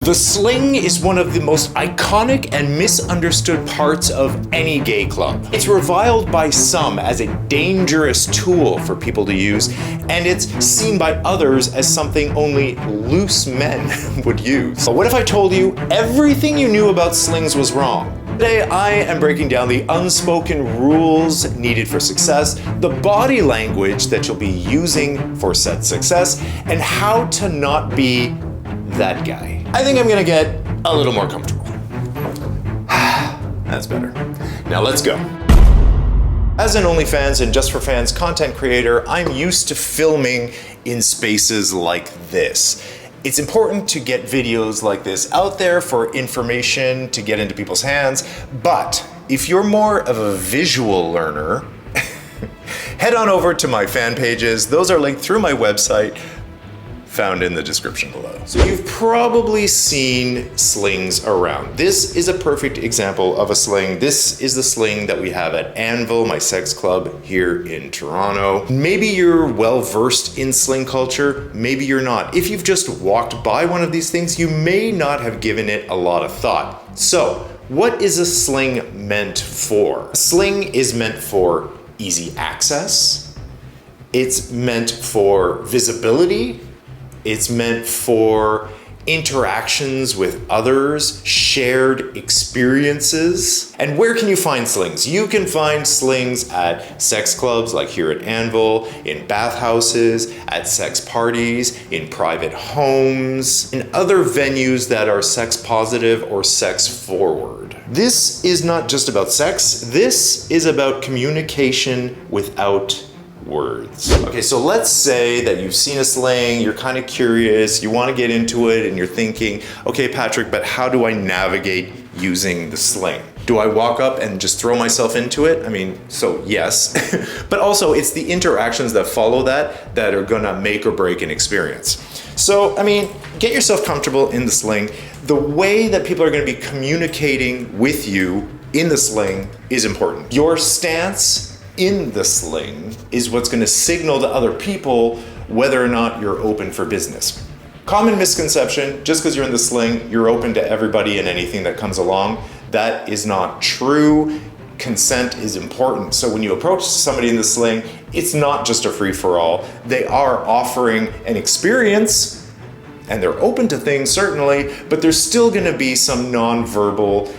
The sling is one of the most iconic and misunderstood parts of any gay club. It's reviled by some as a dangerous tool for people to use, and it's seen by others as something only loose men would use. But what if I told you everything you knew about slings was wrong? Today, I am breaking down the unspoken rules needed for success, the body language that you'll be using for said success, and how to not be that guy. I think I'm gonna get a little more comfortable. That's better. Now let's go. As an OnlyFans and Just for Fans content creator, I'm used to filming in spaces like this. It's important to get videos like this out there for information to get into people's hands, but if you're more of a visual learner, head on over to my fan pages. Those are linked through my website, found in the description below. So you've probably seen slings around. This is a perfect example of a sling. This is the sling that we have at Anvil, my sex club here in Toronto. Maybe you're well versed in sling culture, maybe you're not. If you've just walked by one of these things, you may not have given it a lot of thought. So, what is a sling meant for? A sling is meant for easy access. It's meant for visibility. It's meant for interactions with others, shared experiences. And where can you find slings? You can find slings at sex clubs like here at Anvil, in bathhouses, at sex parties, in private homes, in other venues that are sex positive or sex forward. This is not just about sex. This is about communication without words. Okay, so let's say that you've seen a sling, you're kind of curious, you want to get into it, and you're thinking, okay, Patrick, but how do I navigate using the sling? Do I walk up and just throw myself into it? I mean, so yes, but also it's the interactions that follow that are gonna make or break an experience. So, I mean, get yourself comfortable in the sling. The way that people are gonna be communicating with you in the sling is important. Your stance in the sling is what's going to signal to other people whether or not you're open for business. Common misconception, just because you're in the sling, you're open to everybody and anything that comes along. That is not true. Consent is important. So when you approach somebody in the sling, it's not just a free-for-all. They are offering an experience, and they're open to things certainly, but there's still going to be some non-verbal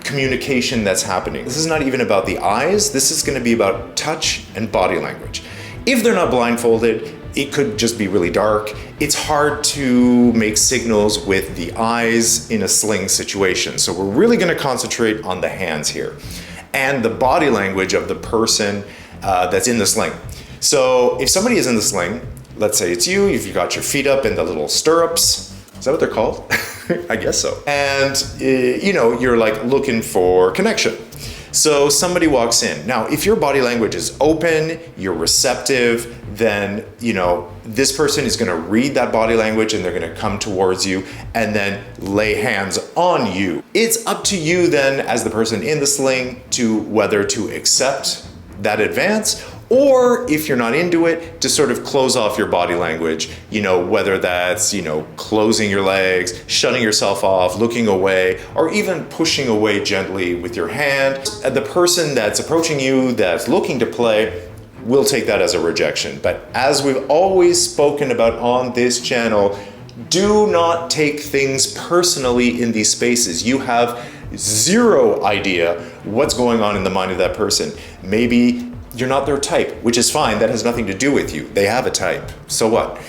communication that's happening. This is not even about the eyes. This is going to be about touch and body language. If they're not blindfolded, it could just be really dark. It's hard to make signals with the eyes in a sling situation. So we're really going to concentrate on the hands here and the body language of the person that's in the sling. So if somebody is in the sling, let's say it's you, if you got your feet up in the little stirrups, is that what they're called? I guess so. And you're like looking for connection. So somebody walks in. Now, if your body language is open, you're receptive, then, this person is gonna read that body language and they're gonna come towards you and then lay hands on you. It's up to you then, as the person in the sling, to whether to accept that advance, or if you're not into it, to sort of close off your body language, whether that's, closing your legs, shutting yourself off, looking away, or even pushing away gently with your hand. The person that's approaching you, that's looking to play, will take that as a rejection. But as we've always spoken about on this channel, do not take things personally in these spaces. You have zero idea what's going on in the mind of that person. Maybe you're not their type, which is fine. That has nothing to do with you. They have a type. So what?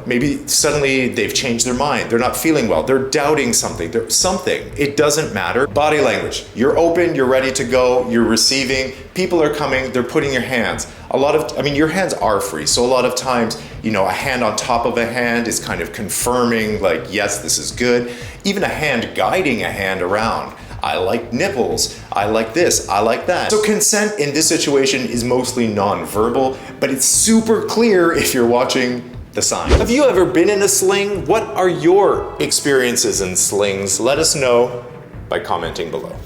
Maybe suddenly they've changed their mind. They're not feeling well. They're doubting something. It doesn't matter. Body language. You're open. You're ready to go. You're receiving. People are coming. They're putting your hands. Your hands are free. So a lot of times, a hand on top of a hand is kind of confirming, like, yes, this is good. Even a hand guiding a hand around. I like nipples, I like this, I like that. So consent in this situation is mostly non-verbal, but it's super clear if you're watching the sign. Have you ever been in a sling? What are your experiences in slings? Let us know by commenting below.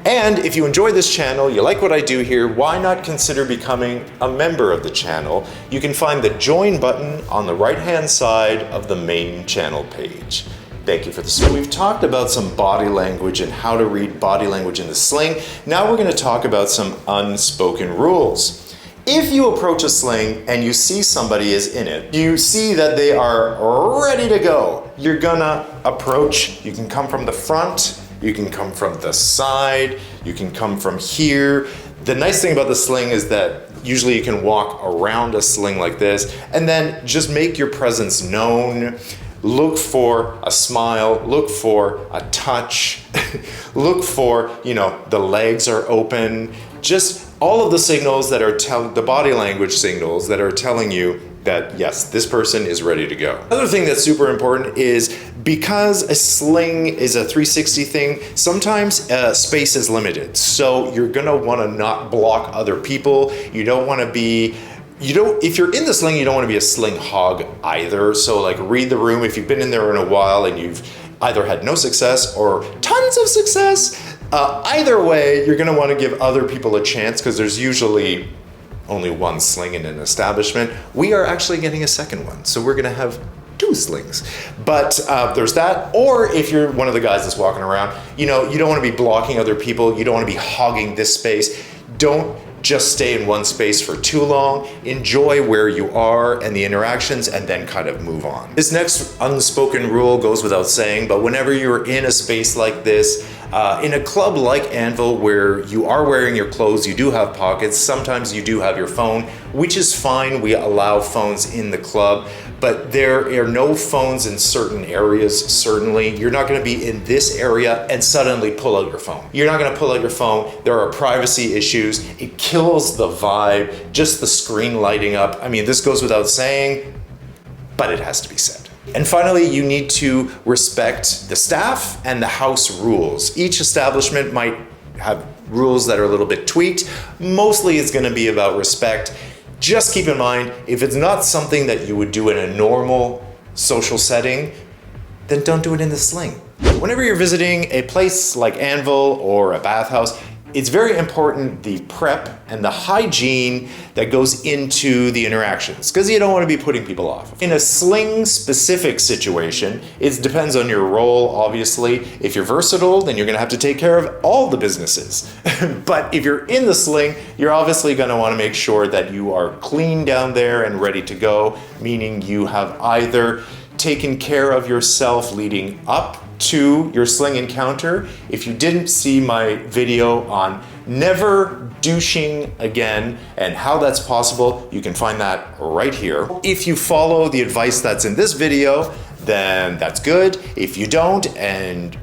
And if you enjoy this channel, you like what I do here, why not consider becoming a member of the channel? You can find the join button on the right-hand side of the main channel page. Thank you for the support. We've talked about some body language and how to read body language in the sling. Now we're going to talk about some unspoken rules. If you approach a sling and you see somebody is in it, you see that they are ready to go, you're gonna approach. You can come from the front, you can come from the side, you can come from here. The nice thing about the sling is that usually you can walk around a sling like this and then just make your presence known. Look for a smile, look for a touch, look for, the legs are open, just all of the signals that are the body language signals that are telling you that yes, this person is ready to go. Another thing that's super important is because a sling is a 360 thing, sometimes space is limited. So you're gonna wanna not block other people. You don't wanna be, if you're in the sling, you don't wanna be a sling hog either. So like read the room. If you've been in there in a while and you've either had no success or tons of success, either way, you're gonna wanna give other people a chance because there's usually only one sling in an establishment. We are actually getting a second one, so we're gonna have 2 slings. But there's that, or if you're one of the guys that's walking around, you don't wanna be blocking other people, you don't wanna be hogging this space. Don't just stay in one space for too long. Enjoy where you are and the interactions and then kind of move on. This next unspoken rule goes without saying, but whenever you're in a space like this, in a club like Anvil where you are wearing your clothes, you do have pockets, sometimes you do have your phone, which is fine, we allow phones in the club, but there are no phones in certain areas, certainly. You're not gonna be in this area and suddenly pull out your phone. You're not gonna pull out your phone, there are privacy issues, it kills the vibe, just the screen lighting up. I mean, this goes without saying, but it has to be said. And finally, you need to respect the staff and the house rules. Each establishment might have rules that are a little bit tweaked. Mostly it's gonna be about respect. Just keep in mind, if it's not something that you would do in a normal social setting, then don't do it in the sling. Whenever you're visiting a place like Anvil or a bathhouse, it's very important the prep and the hygiene that goes into the interactions, because you don't want to be putting people off. In a sling specific situation, it depends on your role, obviously. If you're versatile, then you're gonna have to take care of all the businesses. But if you're in the sling, you're obviously gonna wanna make sure that you are clean down there and ready to go, meaning you have either taken care of yourself leading up to your sling encounter. If you didn't see my video on never douching again and how that's possible, you can find that right here. If you follow the advice that's in this video, then that's good. If you don't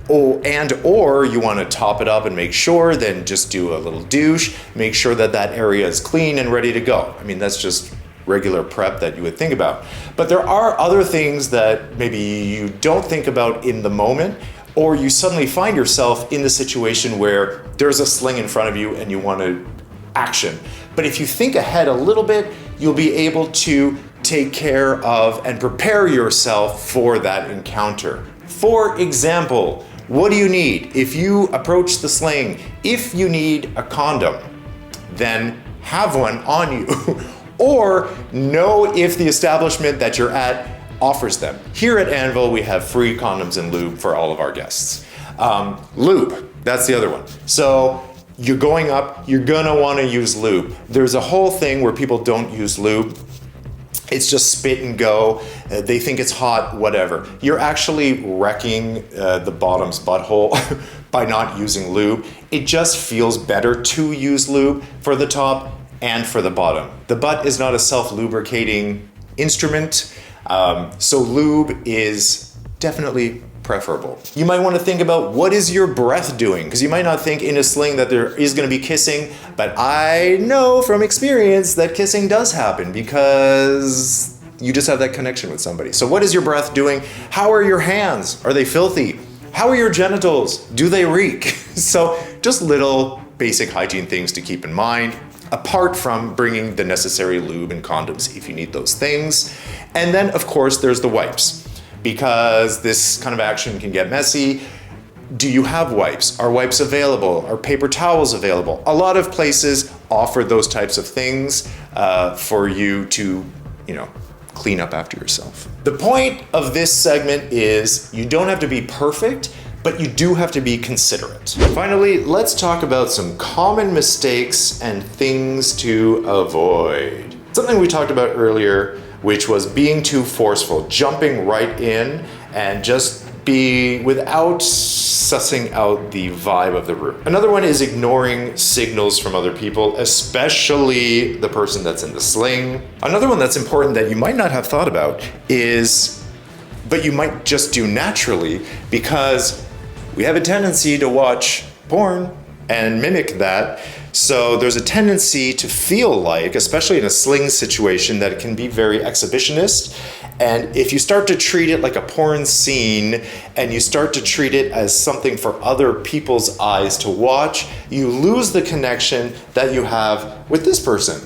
or you want to top it up and make sure, then just do a little douche. Make sure that that area is clean and ready to go. I mean, that's just regular prep that you would think about. But there are other things that maybe you don't think about in the moment, or you suddenly find yourself in the situation where there's a sling in front of you and you want to action. But if you think ahead a little bit, you'll be able to take care of and prepare yourself for that encounter. For example, what do you need? If you approach the sling, if you need a condom, then have one on you. Or know if the establishment that you're at offers them. Here at Anvil, we have free condoms and lube for all of our guests. Lube, that's the other one. So you're going up, you're gonna wanna use lube. There's a whole thing where people don't use lube. It's just spit and go. They think it's hot, whatever. You're actually wrecking the bottom's butthole by not using lube. It just feels better to use lube for the top and for the bottom. The butt is not a self-lubricating instrument, so lube is definitely preferable. You might want to think about what is your breath doing, because you might not think in a sling that there is going to be kissing, but I know from experience that kissing does happen because you just have that connection with somebody. So what is your breath doing? How are your hands? Are they filthy? How are your genitals? Do they reek? So just little basic hygiene things to keep in mind, apart from bringing the necessary lube and condoms if you need those things. And then of course there's the wipes, because this kind of action can get messy. Do you have wipes? Are wipes available? Are paper towels available? A lot of places offer those types of things for you to, clean up after yourself. The point of this segment is you don't have to be perfect, but you do have to be considerate. Finally, let's talk about some common mistakes and things to avoid. Something we talked about earlier, which was being too forceful, jumping right in and just be without sussing out the vibe of the room. Another one is ignoring signals from other people, especially the person that's in the sling. Another one that's important that you might not have thought about is, but you might just do naturally, because we have a tendency to watch porn and mimic that. So there's a tendency to feel like, especially in a sling situation, that it can be very exhibitionist. And if you start to treat it like a porn scene and you start to treat it as something for other people's eyes to watch, you lose the connection that you have with this person.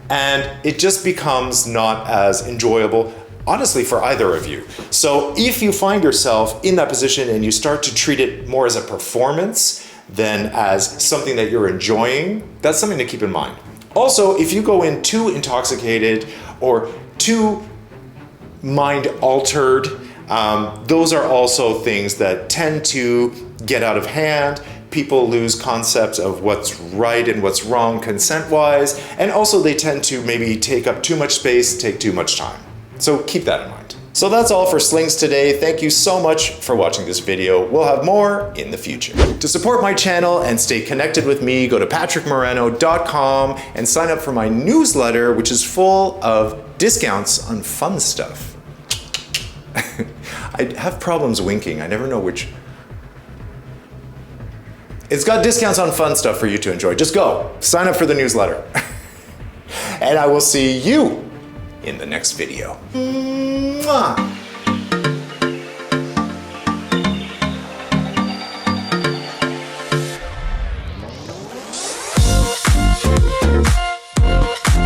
And it just becomes not as enjoyable, honestly, for either of you. So if you find yourself in that position and you start to treat it more as a performance than as something that you're enjoying, that's something to keep in mind. Also, if you go in too intoxicated or too mind altered, those are also things that tend to get out of hand. People lose concepts of what's right and what's wrong consent-wise, and also they tend to maybe take up too much space, take too much time. So keep that in mind. So that's all for Slings today. Thank you so much for watching this video. We'll have more in the future. To support my channel and stay connected with me, go to patrickmarano.com and sign up for my newsletter, which is full of discounts on fun stuff. I have problems winking. I never know which. It's got discounts on fun stuff for you to enjoy. Just go, sign up for the newsletter. And I will see you in the next video. Mwah!